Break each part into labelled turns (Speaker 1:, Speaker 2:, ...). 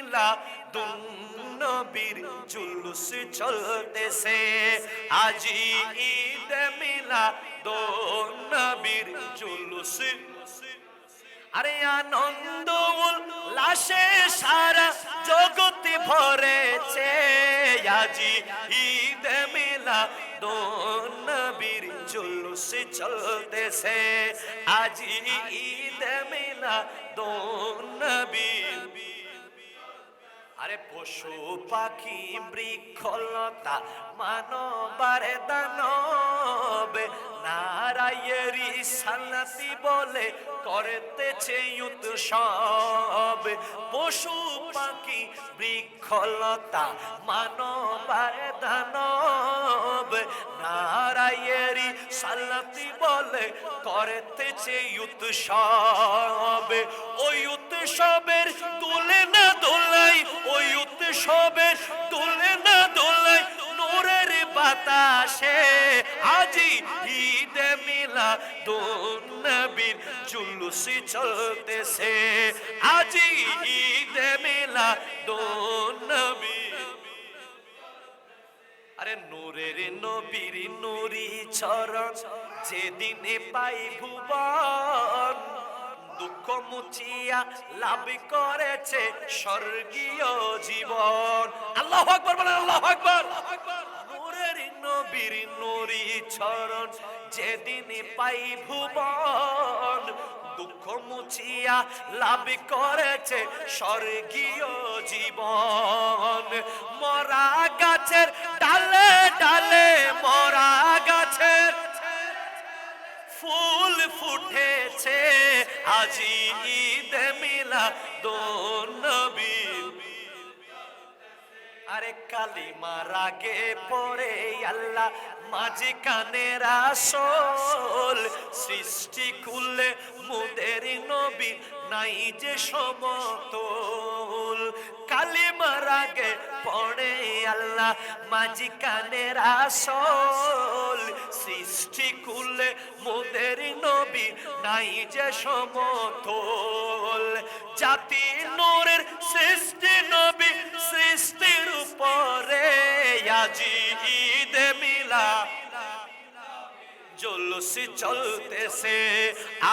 Speaker 1: মিলাদুন নবীর জুলুস চলতেছে, আজি ঈদ মিলাদুন নবীর জুলুস। আরে আনন্দ উল্লাসে সারা জগতে ভরেছে, আজি ঈদ মিলাদুন নবীর জুলুস চলতেছে, আজি ঈদ মিলাদুন নবীর। আরে পশু পাখি বৃক্ষলতা মানবার দানব নারায়েরি সালাতি বলে করতেছে উৎসব। পশু পাখি বৃক্ষলতা মানবার দানব নারায়েরি সালাতি বলে করতেছে উৎসব। ওই উৎসবের তুলে না দোলাই, ওই উৎসবের তুলে না দোলাই নূরের বাতাসে, আজি ঈদ মিলাদুন নবীর জুলুস চলতেছে, আজি ঈদ মিলাদুন নবীর। আরে নূরের নবীর নূরি চরণ যেদিনে পাই ভুবন, দুঃখ মুছিয়া লাভ করেছে স্বর্গীয় জীবন। আল্লাহু আকবার বলেন, আল্লাহু আকবার। নূরের নবীর নূরি চরণ যেদিনে পাই ভুবন, দুঃখ মুছিয়া লাভ করেছে স্বর্গীয় জীবন। মরা গাছের ডালে ডালে, মরা গাছের ফুল ফুটেছে, আজি ঈদ মিলাদুন নবীর। আরে কালিমার আগে পড়ে আল্লাহ মাঝে কানে রাসূল, সৃষ্টি কুলে মুদের নবী নাই যে সমতুল। কালিমার আগে পড়ে আল্লাহ মাঝে কানে রাসূল, সৃষ্টি কুলে মুদের নবী নাই যে সমতুল। জাতি নূরের সৃষ্টি নবী সৃষ্টির উপরে, আজি ঈদ মিলাদ জুলুস চলতেছে,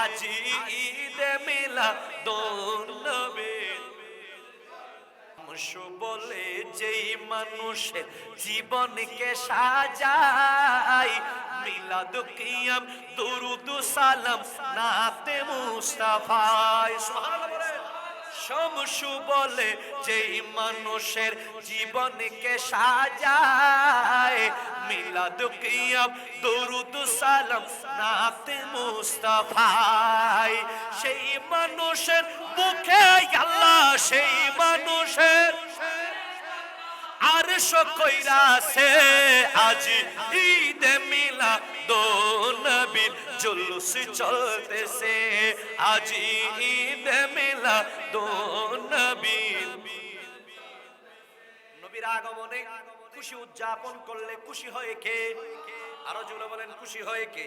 Speaker 1: আজি ঈদ মিলাদুন নবীর। বলে যেই মানুষের জীবনকে সাজায়, মিলাদ কিয়াম দুরুদ সালাম নাতে মুস্তাফায়। সুবহানাল্লাহ। শামসু বলে যেই মানুষের জীবনকে সাজায়, মিলাদ কিয়াম দুরুদ সালাম নাতে মুস্তাফায়। সেই মানুষের মুখে আল্লাহ, সেই মানুষের আরশ কইরাছে, আজি ঈদ মিলাদুন নবীর জুলুস চলতেছে, আজি ঈদ মিলাদুন নবীর। নবীর আগমনে খুশি উদযাপন করলে খুশি হয় কে? আরো জোরে বলেন, খুশি হয় কে?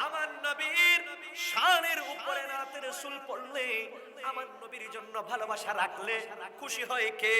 Speaker 1: আমার নবীর শানের উপরে নাতে রাসূল পড়লে, আমার নবীর জন্য ভালোবাসা রাখলে খুশি হয় কে?